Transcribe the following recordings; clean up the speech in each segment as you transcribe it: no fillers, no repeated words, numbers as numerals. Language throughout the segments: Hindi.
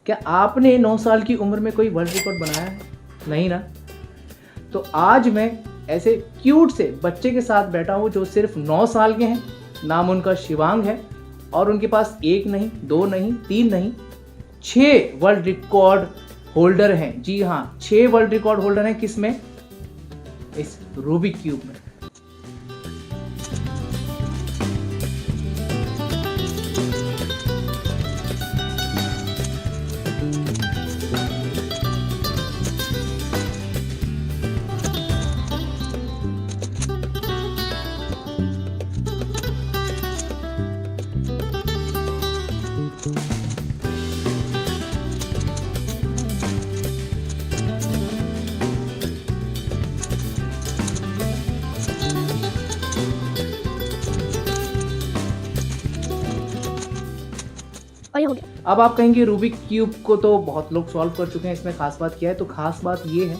क्या आपने 9 साल की उम्र में कोई वर्ल्ड रिकॉर्ड बनाया है? नहीं ना। तो आज मैं ऐसे क्यूट से बच्चे के साथ बैठा हूँ जो सिर्फ 9 साल के हैं। नाम उनका शिवांग है और उनके पास 1 नहीं, 2 नहीं, 3 नहीं, 6 वर्ल्ड रिकॉर्ड होल्डर हैं। जी हाँ, 6 वर्ल्ड रिकॉर्ड होल्डर हैं। किस में? इस रूबिक क्यूब में। और ये हो गया। अब आप कहेंगे रूबिक क्यूब को तो बहुत लोग सॉल्व कर चुके हैं, इसमें खास बात क्या है? तो खास बात ये है,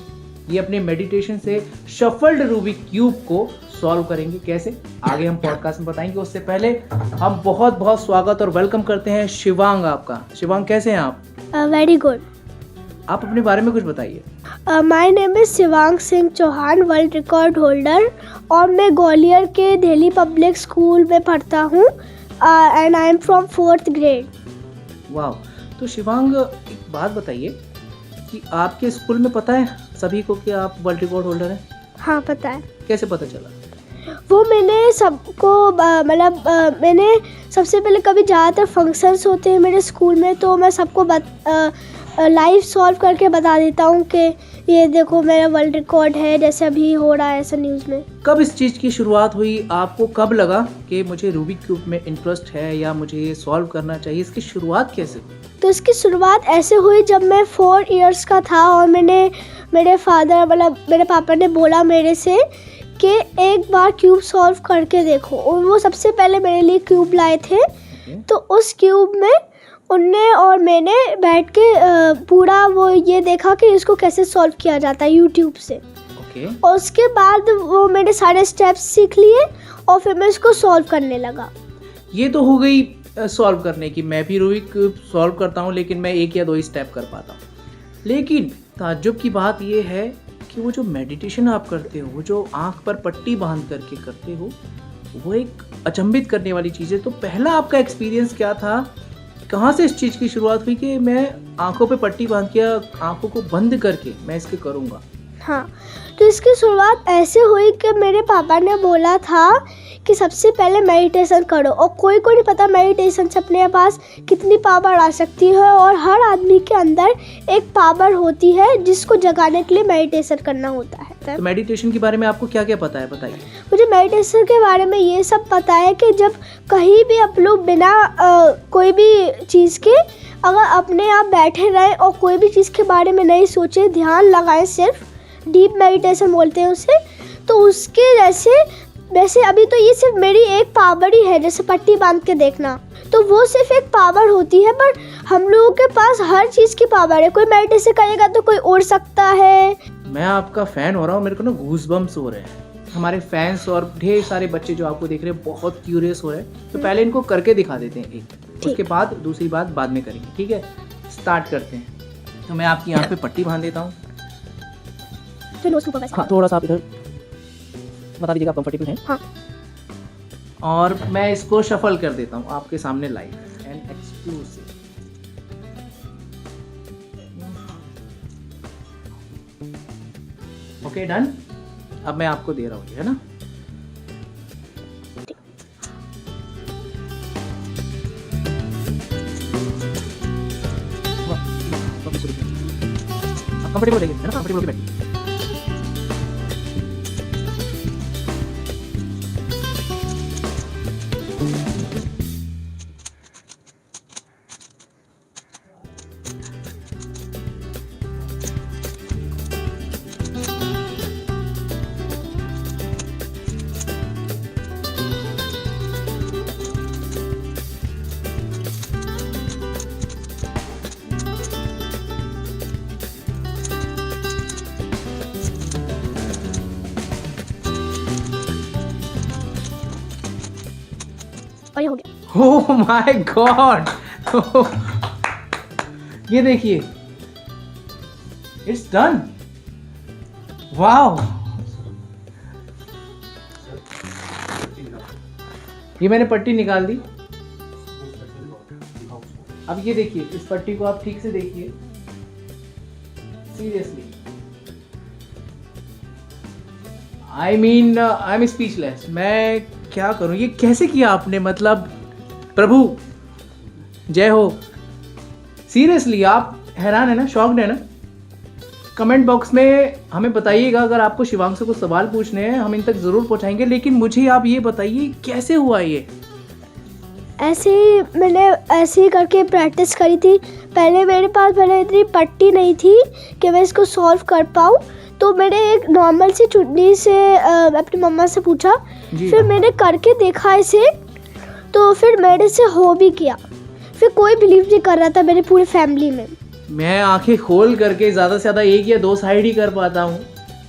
ये अपने मेडिटेशन से शफल्ड रूबिक क्यूब को सॉल्व करेंगे। कैसे? आगे हम पॉडकास्ट में बताएंगे। उससे पहले हम बहुत बहुत स्वागत और वेलकम करते हैं शिवांग आपका। शिवांग, कैसे हैं आप? Very good. आप अपने बारे में कुछ बताइए। My name is Shivang Singh Chauhan, world record holder, और मैं ग्वालियर के दिल्ली पब्लिक स्कूल में पढ़ता हूँ and I am from 4th grade. वाह। तो शिवांग, एक बात बताइए कि आपके स्कूल में पता है सभी को कि आप वर्ल्ड रिकॉर्ड होल्डर हैं? हाँ, पता है। कैसे पता चला? वो मैंने सबको मैंने सबसे पहले कभी ज़्यादातर फंक्शंस होते हैं मेरे स्कूल में, तो मैं सबको लाइव सॉल्व करके बता देता हूँ कि ये देखो मेरा वर्ल्ड रिकॉर्ड है, जैसे अभी हो रहा है ऐसा न्यूज़ में। कब इस चीज़ की शुरुआत हुई? आपको कब लगा कि मुझे रूबिक क्यूब में इंटरेस्ट है या मुझे ये सॉल्व करना चाहिए? इसकी शुरुआत कैसे हुई? तो इसकी शुरुआत ऐसे हुई जब मैं 4 इयर्स का था और मेरे पापा ने बोला मेरे से कि एक बार क्यूब सॉल्व करके देखो, और वो सबसे पहले मेरे लिए क्यूब लाए थे। तो उस क्यूब में उनने और मैंने बैठ के पूरा वो ये देखा कि इसको कैसे सॉल्व किया जाता है यूट्यूब से। और उसके बाद वो मैंने सारे स्टेप्स सीख लिए और फिर मैं इसको सॉल्व करने लगा। ये तो हो गई सॉल्व करने की। मैं भी रूबिक क्यूब सॉल्व करता हूँ, लेकिन मैं 1 या 2 ही स्टेप कर पाता हूँ। लेकिन ताज्जुब की बात ये है कि वो जो मेडिटेशन आप करते हो, वो जो आँख पर पट्टी बांध करके करते हो, वो एक अचंभित करने वाली चीज़ है। तो पहला आपका एक्सपीरियंस क्या था? कहाँ से इस चीज़ की शुरुआत हुई कि मैं आंखों पे पट्टी बांध के, आंखों को बंद करके मैं इसके करूँगा? हाँ, तो इसकी शुरुआत ऐसे हुई कि मेरे पापा ने बोला था कि सबसे पहले मेडिटेशन करो, और कोई को नहीं पता मेडिटेशन से अपने पास कितनी पावर आ सकती है, और हर आदमी के अंदर एक पावर होती है जिसको जगाने के लिए मेडिटेशन करना होता है। तो मेडिटेशन के बारे में आपको क्या क्या पता है, बताइए। मुझे मेडिटेशन के बारे में ये सब पता है कि जब कहीं भी आप लोग बिना कोई भी चीज़ के अगर अपने आप बैठे रहें और कोई भी चीज़ के बारे में नहीं सोचे, ध्यान लगाएं, सिर्फ डीप मेडिटेशन बोलते हैं उसे, तो उसके वैसे अभी तो ये सिर्फ मेरी एक पावर ही है, जैसे पट्टी बांध के देखना, तो वो सिर्फ एक पावर होती है। पर हम लोगों के पास हर चीज़ की पावर है। कोई मेडिटेशन करेगा तो कोई उड़ सकता है। मैं आपका फ़ैन हो रहा हूँ, मेरे को ना गूज़बम्स हो रहे हैं। हमारे फैंस और ढेर सारे बच्चे जो आपको देख रहे हैं बहुत क्यूरियस हो रहे हैं। तो पहले इनको करके दिखा देते हैं एक, उसके बाद दूसरी बात बाद में करेंगे, ठीक है? स्टार्ट करते हैं। तो मैं आपकी आँख पे पट्टी बांध देता हूँ। हाँ, थोड़ा सा आप इधर बता दीजिएगा आप कंफर्टेबल हैं। हाँ। और मैं इसको शफल कर देता हूँ आपके सामने live and exclusive. Okay, done. अब मैं आपको दे रहा हूँ, है ना? कंफर्टेबल है ना? कंफर्टेबल बैठिए। और ये हो गया। ओह माय गॉड, ये देखिए, इट्स डन। वाओ, ये मैंने पट्टी निकाल दी। अब ये देखिए, इस पट्टी को आप ठीक से देखिए, सीरियसली आई एम स्पीचलेस। मैं क्या करूं, ये कैसे किया आपने? मतलब प्रभु जय हो। सीरियसली आप हैरान है ना, शॉक्ड है ना? कमेंट बॉक्स में हमें बताइएगा, अगर आपको शिवांग से कुछ सवाल पूछने हैं हम इन तक ज़रूर पहुंचाएंगे, लेकिन मुझे आप ये बताइए कैसे हुआ ये? मैंने ऐसे ही करके प्रैक्टिस करी थी। पहले मेरे पास इतनी पट्टी नहीं थी कि मैं इसको सॉल्व कर पाऊँ, तो मैंने एक नॉर्मल सी चुन्नी से अपनी मम्मा से पूछा, फिर मैंने करके देखा इसे, तो फिर मैंने इसे हो भी किया। फिर कोई बिलीव नहीं कर रहा था मेरी पूरी फैमिली में। मैं आंखें खोल करके ज़्यादा से ज़्यादा एक या दो साइड ही कर पाता हूँ,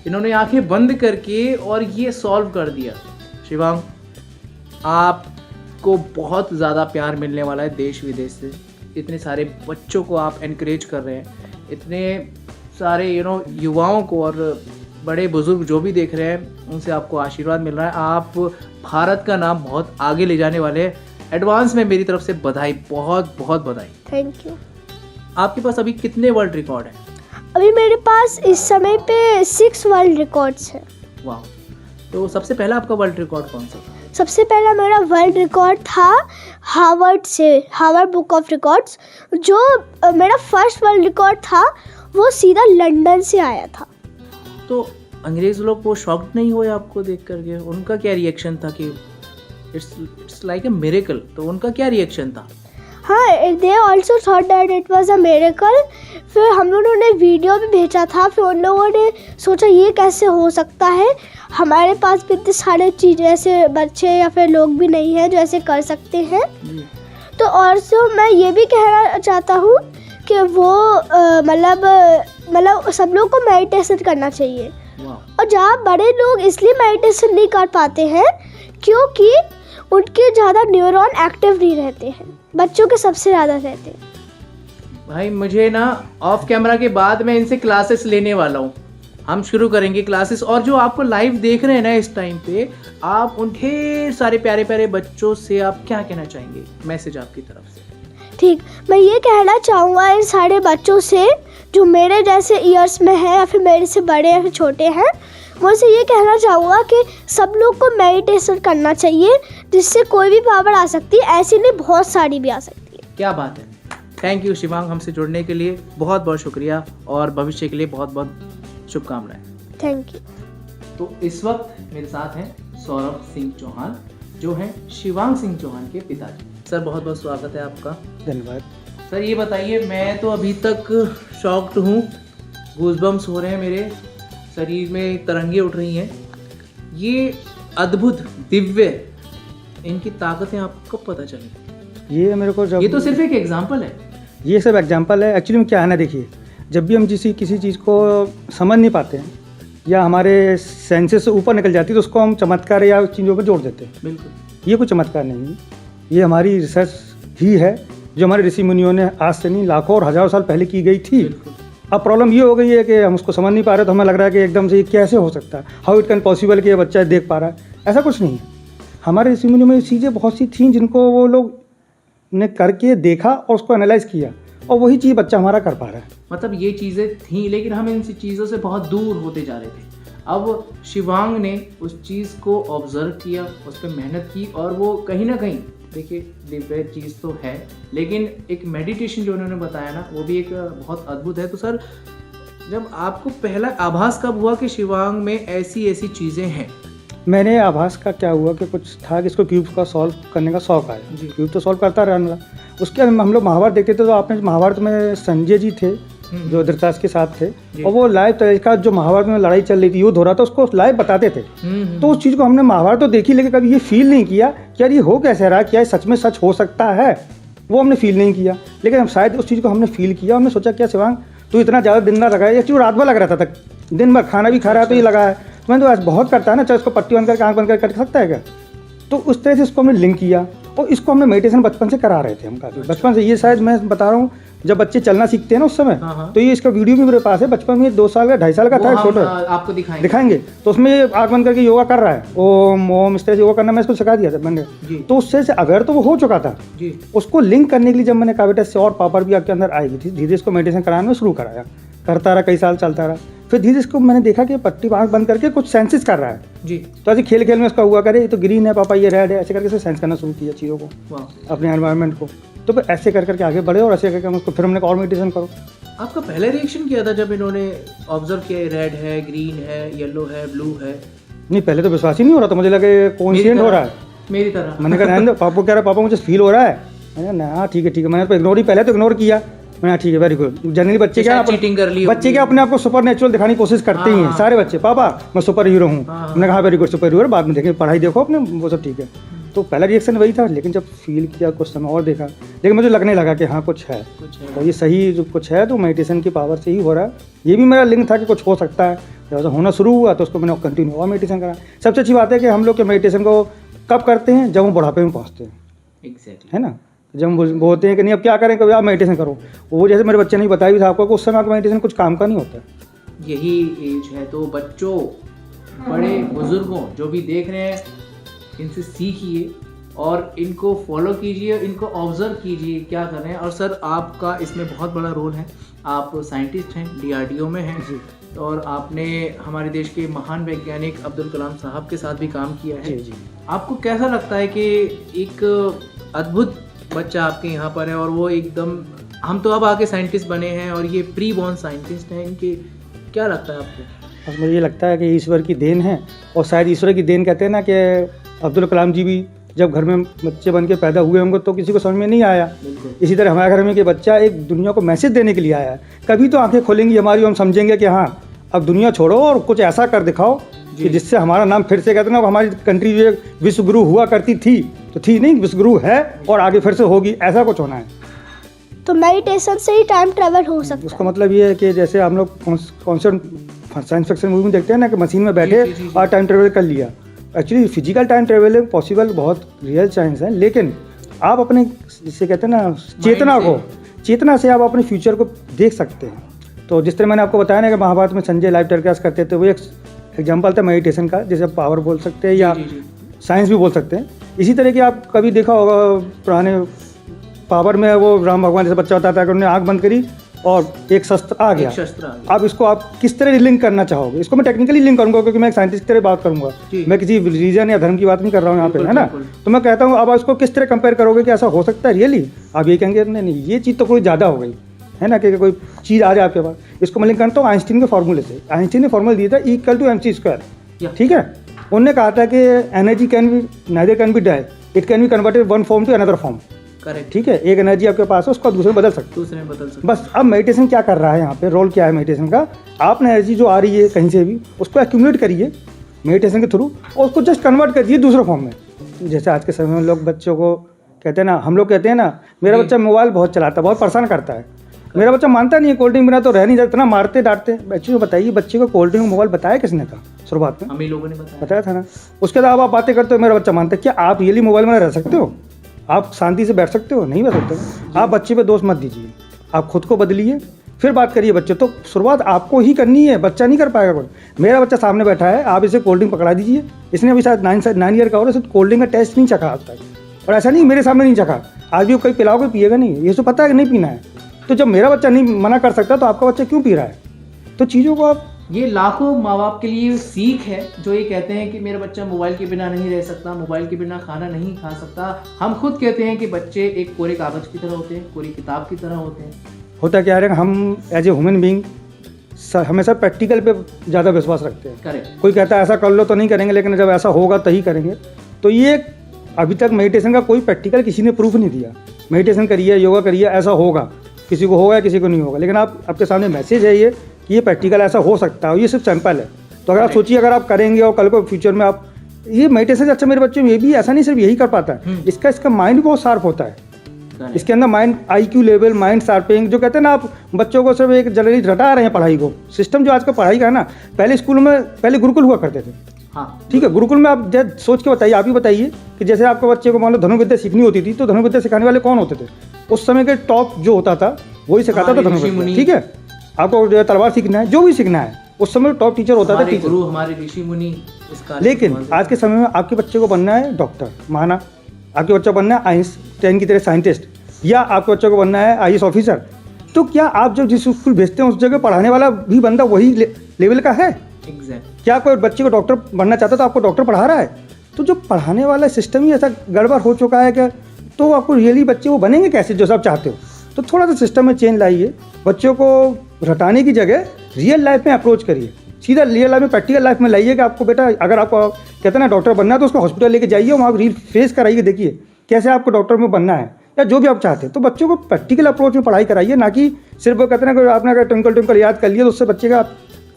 इन्होंने आंखें बंद करके और ये सॉल्व कर दिया। शिवांग, आपको बहुत ज़्यादा प्यार मिलने वाला है देश विदेश से। इतने सारे बच्चों को आप एनकरेज कर रहे हैं, इतने सारे युवाओं को और बड़े बुजुर्ग जो भी देख रहे हैं उनसे आपको आशीर्वाद मिल रहा है। आप भारत का नाम बहुत आगे ले जाने वाले हैं। एडवांस में मेरी तरफ से बधाई, बहुत बहुत बधाई। Thank you. आपके पास अभी कितने वर्ल्ड रिकॉर्ड हैं? अभी मेरे पास इस समय पे 6 वर्ल्ड रिकॉर्ड्स हैं। वाह, तो सबसे पहला आपका वर्ल्ड रिकॉर्ड कौन सा था? सबसे पहला मेरा वर्ल्ड रिकॉर्ड था हार्वर्ड बुक ऑफ रिकॉर्ड्स। जो मेरा फर्स्ट वर्ल्ड रिकॉर्ड था वो सीधा लंदन से आया था। तो अंग्रेज लोग वो शॉक्ड नहीं हुए आपको देख करके? उनका क्या रिएक्शन था कि इट्स लाइक ए मिरेकल? तो उनका क्या रिएक्शन था? हाँ, they also thought that it was a miracle. फिर हम लोगों ने वीडियो भी भेजा था, फिर उन लोगों ने सोचा ये कैसे हो सकता है, हमारे पास भी इतने सारे चीज़ें ऐसे बच्चे या फिर लोग भी नहीं हैं जो ऐसे कर सकते हैं। तो और मैं ये भी कहना चाहता हूँ कि वो मतलब सब लोग को मेडिटेशन करना चाहिए। और जहाँ बड़े लोग इसलिए मेडिटेशन नहीं कर पाते हैं क्योंकि उनके ज़्यादा न्यूरॉन एक्टिव नहीं रहते हैं, बच्चों के सबसे ज़्यादा रहते हैं। भाई मुझे ना ऑफ कैमरा के बाद मैं इनसे क्लासेस लेने वाला हूँ। हम शुरू करेंगे क्लासेस, और जो आपको लाइव देख रहे हैं ना इस टाइम पे, आप उन ढेर सारे प्यारे प्यारे बच्चों से आप क्या कहना चाहेंगे, मैसेज आपकी तरफ से? ठीक, मैं ये कहना चाहूँगा इन सारे बच्चों से जो मेरे जैसे ईयर्स में हैं या फिर मेरे से बड़े या फिर छोटे हैं, मुझसे ये कहना चाहूँगा कि सब लोग को मेडिटेशन करना चाहिए, जिससे कोई भी पावर आ सकती है, ऐसी नहीं बहुत सारी भी आ सकती है। क्या बात है। थैंक यू शिवांग, हमसे जुड़ने के लिए बहुत बहुत शुक्रिया, और भविष्य के लिए बहुत बहुत शुभकामनाएं। Thank you. तो इस वक्त मेरे साथ हैं सौरभ सिंह चौहान, जो हैं शिवांग सिंह चौहान के पिताजी। सर बहुत बहुत स्वागत है आपका। धन्यवाद। सर ये बताइए, मैं तो अभी तक शॉक्ड हूँ, गूज़बम्स हो रहे हैं, मेरे शरीर में तरंगे उठ रही हैं। ये अद्भुत दिव्य इनकी ताकतें आपको कब पता चली? ये मेरे को ये तो सिर्फ एक एग्जाम्पल है। ये सब एग्जाम्पल है। एक्चुअली में क्या है ना, देखिए, जब भी हम किसी चीज़ को समझ नहीं पाते हैं या हमारे सेंसेस से ऊपर निकल जाती है, तो उसको हम चमत्कार या चीज़ों पर जोड़ देते हैं। बिल्कुल, ये कोई चमत्कार नहीं है, ये हमारी रिसर्च ही है जो हमारे ऋषि मुनियों ने आज से नहीं लाखों और हज़ारों साल पहले की गई थी। अब प्रॉब्लम ये हो गई है कि हम उसको समझ नहीं पा रहे, तो हमें लग रहा है कि एकदम से ये कैसे हो सकता है, हाउ इट कैन पॉसिबल कि ये बच्चा देख पा रहा है। ऐसा कुछ नहीं है। हमारे ऋषि मुनियों में चीज़ें बहुत सी थीं जिनको वो लोग ने करके देखा और उसको एनालाइज किया, और वही चीज़ बच्चा हमारा कर पा रहा है। मतलब ये चीज़ें थीं, लेकिन हम इन चीज़ों से बहुत दूर होते जा रहे थे। अब शिवांग ने उस चीज़ को ऑब्जर्व किया, उस पर मेहनत की, और वो कहीं ना कहीं, देखिए दिव्य चीज़ तो है, लेकिन एक मेडिटेशन जो उन्होंने बताया ना, वो भी एक बहुत अद्भुत है। तो सर, जब आपको पहला आभास कब हुआ कि शिवांग में ऐसी ऐसी चीज़ें हैं? मैंने आभास का क्या हुआ कि कुछ था कि इसको क्यूब का सॉल्व करने का शौक आया। क्यूब तो सॉल्व करता रहना। उसके हम लोग महाभारत देखते थे, तो आपने महाभारत में संजय जी थे जो धृतराष्ट्र के साथ थे, और वो लाइव तरीका जो महाभारत में लड़ाई चल रही थी, युद्ध हो रहा था, उसको लाइव बताते थे। तो उस चीज़ को हमने महाभारत तो देखी, लेकिन कभी ये फील नहीं किया कि यार ये हो कैसे रहा, क्या सच में सच हो सकता है, वो हमने फील नहीं किया। लेकिन हम शायद उस चीज़ को हमने फील किया। हमने सोचा क्या शिवांग, तू इतना ज़्यादा दिन रात लगा है, एक्चुअली रात भर लग रहा था, दिन भर खाना भी खा रहा है तो ये लगा है। मैंने तो आज बहुत करता है ना, चाहे उसको पट्टी बंद करके आँख बंद कर सकता है क्या? तो उस तरह से उसको हमने लिंक किया, और इसको हमने मेडिटेशन बचपन से करा रहे थे हम काफ़ी बचपन से। ये शायद मैं बता रहा हूँ जब बच्चे चलना सीखते हैं ना उस समय, तो ये इसका वीडियो भी मेरे पास है। बचपन में 2 साल का 2.5 साल का था, छोटा आपको दिखाएंगे। तो उसमें ये आँख बंद करके योगा कर रहा है, ओम ओम इस तरह से योगा करना मैं इसको सिखा दिया था मैंने। तो उससे अगर तो वो हो चुका था, उसको लिंक करने के लिए जब मैंने कहा बेटा इससे और पावर भी आपके अंदर आएगी थी, धीरे इसको मेडिटेशन कराना शुरू कराया, करता रहा, कई साल चलता रहा। फिर धीरे इसको मैंने देखा कि पट्टी आँख बंद करके कुछ सेंसेस कर रहा है जी। तो ऐसे खेल खेल में उसका हुआ करे ये तो ग्रीन है पापा, ये रेड है, ऐसे करके सेंस करना शुरू किया चीज़ों को, अपने एनवायरनमेंट को। तो फिर ऐसे कर करके आगे बढ़े और ऐसे करके हम उसको फिर हमने और मेडिटेशन करो। आपका पहला रिएक्शन क्या था जब इन्होंने ऑब्जर्व किया रेड है, ग्रीन है, येलो है, ब्लू है? नहीं, पहले तो विश्वास ही नहीं हो रहा था, मुझे लगा कोइंसिडेंट हो रहा है मेरी तरह। मैंने कहा पापा कह रहा पापा मुझे फील हो रहा है, मैंने हाँ ठीक है। मैंने तो इग्नोर ही पहले तो इग्नोर किया, मैंने ठीक है वेरी गुड। जनरली बच्चे क्या चीटिंग कर ली, बच्चे क्या अपने आप को सुपर नेचुरल दिखाने की कोशिश करते ही हैं सारे बच्चे, पापा मैं सुपर हीरो हूँ। मैंने कहा वेरी गुड सुपर हीरो, बाद में देखें पढ़ाई देखो अपने, वो सब ठीक है। तो पहला रिएक्शन वही था, लेकिन जब फील किया कुछ समय और देखा, लेकिन मुझे लगने लगा कि हाँ कुछ है। तो ये सही जो कुछ है तो मेडिटेशन की पावर से ही हो रहा है। ये भी मेरा लिंक था कि कुछ हो सकता है, जब होना शुरू हुआ तो उसको मैंने कंटिन्यू और मेडिटेशन करा। सबसे अच्छी बात है कि हम लोग के मेडिटेशन को कब करते हैं, जब हम बुढ़ापे में पहुँचते हैं। एग्जैक्टली है ना, जब हम बोलते हैं कि नहीं अब क्या करें, कभी आप मेडिटेशन करो, वो जैसे मेरे बच्चे ने बताया भी था आपको कि उस समय आपका मेडिटेशन कुछ काम का नहीं होता। यही एज है, तो बच्चों, बड़े बुजुर्गों जो भी देख रहे हैं, इनसे सीखिए और इनको फॉलो कीजिए, इनको ऑब्जर्व कीजिए क्या कर रहे हैं। और सर आपका इसमें बहुत बड़ा रोल है, आप साइंटिस्ट हैं, DRDO में हैं जी, और आपने हमारे देश के महान वैज्ञानिक अब्दुल कलाम साहब के साथ भी काम किया है जी। आपको कैसा लगता है कि एक अद्भुत बच्चा आपके यहाँ पर है और वो एकदम, हम तो अब आके साइंटिस्ट बने हैं और ये प्री बॉर्न साइंटिस्ट हैं, इनके क्या लगता है आपको? बस मुझे ये लगता है कि ईश्वर की देन है, और शायद ईश्वर की देन कहते हैं ना कि अब्दुल कलाम जी भी जब घर में बच्चे बन के पैदा हुए होंगे तो किसी को समझ में नहीं आया। इसी तरह हमारे घर में कि बच्चा एक दुनिया को मैसेज देने के लिए आया है, कभी तो आंखें खोलेंगी हमारी, हम समझेंगे कि हाँ अब दुनिया छोड़ो और कुछ ऐसा कर दिखाओ कि जिससे हमारा नाम फिर से, कहते हैं ना हमारी कंट्री जो विश्व गुरु हुआ करती थी तो थी नहीं, विश्व गुरु है और आगे फिर से होगी, ऐसा कुछ होना है। तो मेडिटेशन से ही टाइम ट्रैवल हो सकता है। उसका मतलब ये है कि जैसे हम लोग कॉन्सेप्ट साइंस फिक्शन मूवी में देखते हैं ना कि मशीन में बैठे और टाइम ट्रैवल कर लिया। Actually physical time travelling possible, बहुत रियल साइंस है, लेकिन आप अपने जिसे कहते हैं ना चेतना से आप अपने फ्यूचर को देख सकते हैं। तो जिस तरह मैंने आपको बताया ना कि महाभारत में संजय लाइव टेलीकास्ट करते थे, वो एक एग्जाम्पल था मेडिटेशन का, जैसे पावर बोल सकते हैं या साइंस भी बोल सकते हैं। इसी तरह की आप कभी देखा होगा पुराने पावर में, वो राम भगवान जैसे बच्चा बताता है कि उन्होंने आँख बंद करी और एक शस्त्र आ गया। आप इसको आप किस तरह लिंक करना चाहोगे? इसको मैं टेक्निकली लिंक करूंगा क्योंकि मैं एक साइंटिस्ट की तरह बात करूंगा, मैं किसी रिलीजन या धर्म की बात नहीं कर रहा हूँ यहाँ पे, है ना। तो मैं कहता हूँ अब आप इसको किस तरह कंपेयर करोगे कि ऐसा हो सकता है रियली? आप ये कहेंगे नहीं ये चीज़ तो कोई ज़्यादा हो गई, है ना, कि कोई चीज़ आ जाए आपके पास। इसको मैं लिंक करता हूँ आइंस्टीन के फॉर्मूले से। आइंस्टीन ने फॉर्मूला दिया था E=mc², ठीक है। उन्होंने कहा था कि energy can be neither can be die, it can be converted one form to another form. Correct, ठीक है। एक एनर्जी आपके पास है, उसको दूसरे में बदल सकते। बस अब मेडिटेशन क्या कर रहा है यहाँ पे, रोल क्या है मेडिटेशन का? आपने एनर्जी जो आ रही है कहीं से भी, उसको एक्यूमुलेट करिए मेडिटेशन के थ्रू और उसको जस्ट कन्वर्ट करिए दूसरे फॉर्म में। जैसे आज के समय में लोग बच्चों को कहते हैं ना, हम लोग कहते हैं ना मेरा बच्चा मोबाइल बहुत चलाता है, बहुत परेशान करता है, मेरा बच्चा मानता नहीं है, कोल्ड ड्रिंक बिना तो रह नहीं जाता, इतना मारते डांटते। बच्चे को बताइए, बच्चे को कोल्ड ड्रिंक मोबाइल बताया किसने था शुरुआत में? हम ही लोगों ने बताया था ना। उसके बाद आप बातें करते हो, मेरा बच्चा मानता है। क्या आप रियली मोबाइल में रह सकते हो? आप शांति से बैठ सकते हो? नहीं बैठ सकते। आप बच्चे पे दोष मत दीजिए, आप खुद को बदलिए, फिर बात करिए बच्चे। तो शुरुआत आपको ही करनी है, बच्चा नहीं कर पाएगा कोई। मेरा बच्चा सामने बैठा है, आप इसे कोल्ड ड्रिंक पकड़ा दीजिए। इसने अभी शायद 9 ईयर का हो, इसे कोल्ड ड्रिंक का टेस्ट नहीं चखा आज तक, और ऐसा नहीं मेरे सामने नहीं चखा, आज भी कोई पिलाओगे पिएगा नहीं, ये तो पता है कि नहीं पीना है। तो जब मेरा बच्चा नहीं मना कर सकता तो आपका बच्चा क्यों पी रहा है? तो चीज़ों को आप, ये लाखों माँ बाप के लिए सीख है जो ये कहते हैं कि मेरा बच्चा मोबाइल के बिना नहीं रह सकता, मोबाइल के बिना खाना नहीं खा सकता। हम खुद कहते हैं कि बच्चे एक कोरे कागज की तरह होते हैं, कोरी किताब की तरह होते हैं। होता क्या है, हम एज ए ह्यूमन बीइंग हमेशा प्रैक्टिकल पे ज़्यादा विश्वास रखते हैं। करेक्ट। कोई कहता है ऐसा कर लो तो नहीं करेंगे, लेकिन जब ऐसा होगा तभी करेंगे। तो ये अभी तक मेडिटेशन का कोई प्रैक्टिकल किसी ने प्रूफ नहीं दिया। मेडिटेशन करिए, योगा करिए, ऐसा होगा, किसी को होगा किसी को नहीं होगा। लेकिन आप आपके सामने मैसेज है ये कि ये प्रैक्टिकल ऐसा हो सकता है, ये सिर्फ सैंपल है। तो अगर आप सोचिए, अगर आप करेंगे और कल को फ्यूचर में आप ये मेडिटेशन, अच्छा मेरे बच्चे में ये भी ऐसा नहीं सिर्फ यही कर पाता है, इसका माइंड बहुत शार्प होता है। इसके अंदर mind IQ level, mind sharping, जो कहते हैं ना, आप बच्चों को सिर्फ एक जनरली रटा रहे हैं पढ़ाई को। सिस्टम जो आज का पढ़ाई का है ना, पहले स्कूल में पहले गुरुकुल हुआ करते थे, हाँ ठीक है, गुरुकुल में आप सोच के बताइए, आप ही बताइए कि जैसे आपके बच्चे को मान लो धनुर्विद्या सीखनी होती थी, तो धनुर्विद्या सिखाने वाले कौन होते थे? उस समय के टॉप जो होता था वही सिखाता था धनुर्विद्या। ठीक है, आपको जो तलवार सीखना है, जो भी सीखना है, उस समय टॉप टीचर होता था, टीचर। गुरु हमारे ऋषि मुनि इसका। लेकिन आज के समय में आपके बच्चे को बनना है डॉक्टर, माना आपके बच्चा बनना है आइंस्टाइन की तरह साइंटिस्ट, या आपके बच्चे को बनना है IAS ऑफिसर, तो क्या आप जब जिस स्कूल भेजते हैं उस जगह पढ़ाने वाला भी बंदा वही लेवल का है? एग्जैक्ट। क्या कोई बच्चे को डॉक्टर बनना चाहता तो आपको डॉक्टर पढ़ा रहा है? तो जो पढ़ाने वाला सिस्टम ही ऐसा गड़बड़ हो चुका है कि तो आपको रियली बच्चे वो बनेंगे कैसे जो सब चाहते हो? तो थोड़ा सा सिस्टम में चेंज लाइए, बच्चों को रटाने की जगह रियल लाइफ में अप्रोच करिए, सीधा रियल लाइफ में प्रैक्टिकल लाइफ में लाइए कि आपको बेटा अगर आपको कहते हैं ना डॉक्टर बनना है तो उसको हॉस्पिटल लेके जाइए, वहाँ रील फेस कराइए, देखिए कैसे आपको डॉक्टर में बनना है या जो भी आप चाहते हैं। तो बच्चों को प्रैक्टिकल अप्रोच में पढ़ाई कराइए, ना कि सिर्फ वो कहते हैं ना आपने अगर ट्विंकल ट्विंकल याद कर लिया तो उससे बच्चे का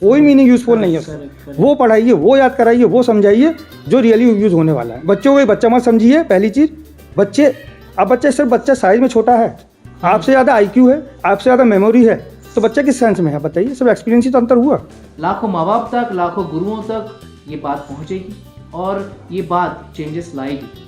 कोई मीनिंग यूजफुल नहीं है उसका। वो पढ़ाइए, वो याद कराइए, वो समझाइए जो रियली यूज होने वाला है। बच्चों को बच्चा मत समझिए, पहली चीज़ बच्चे, अब बच्चा सिर्फ बच्चा साइज में छोटा है, आपसे ज़्यादा IQ है, आपसे ज़्यादा मेमोरी है, तो बच्चा किस सेंस में है बताइए? सब एक्सपीरियंस ही तो अंतर हुआ। लाखों माँ बाप तक, लाखों गुरुओं तक ये बात पहुंचेगी और ये बात चेंजेस लाएगी।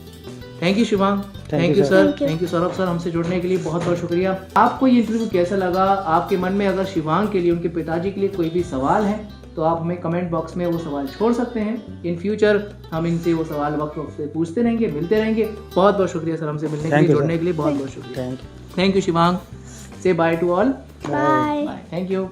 Thank you Shivang, thank you sir, thank you Saurabh sir, हमसे जुड़ने के लिए बहुत बहुत शुक्रिया। आपको ये इंटरव्यू कैसा लगा? आपके मन में अगर शिवांग के लिए, उनके पिताजी के लिए कोई भी सवाल है तो आप हमें कमेंट बॉक्स में वो सवाल छोड़ सकते हैं। इन फ्यूचर हम इनसे वो सवाल वक्त वक्त से पूछते रहेंगे, मिलते रहेंगे। बहुत बहुत शुक्रिया सर, हमसे मिलने के लिए, जुड़ने के लिए बहुत बहुत शुक्रिया। Thank you Shivang. Say bye to all. Bye. Thank you.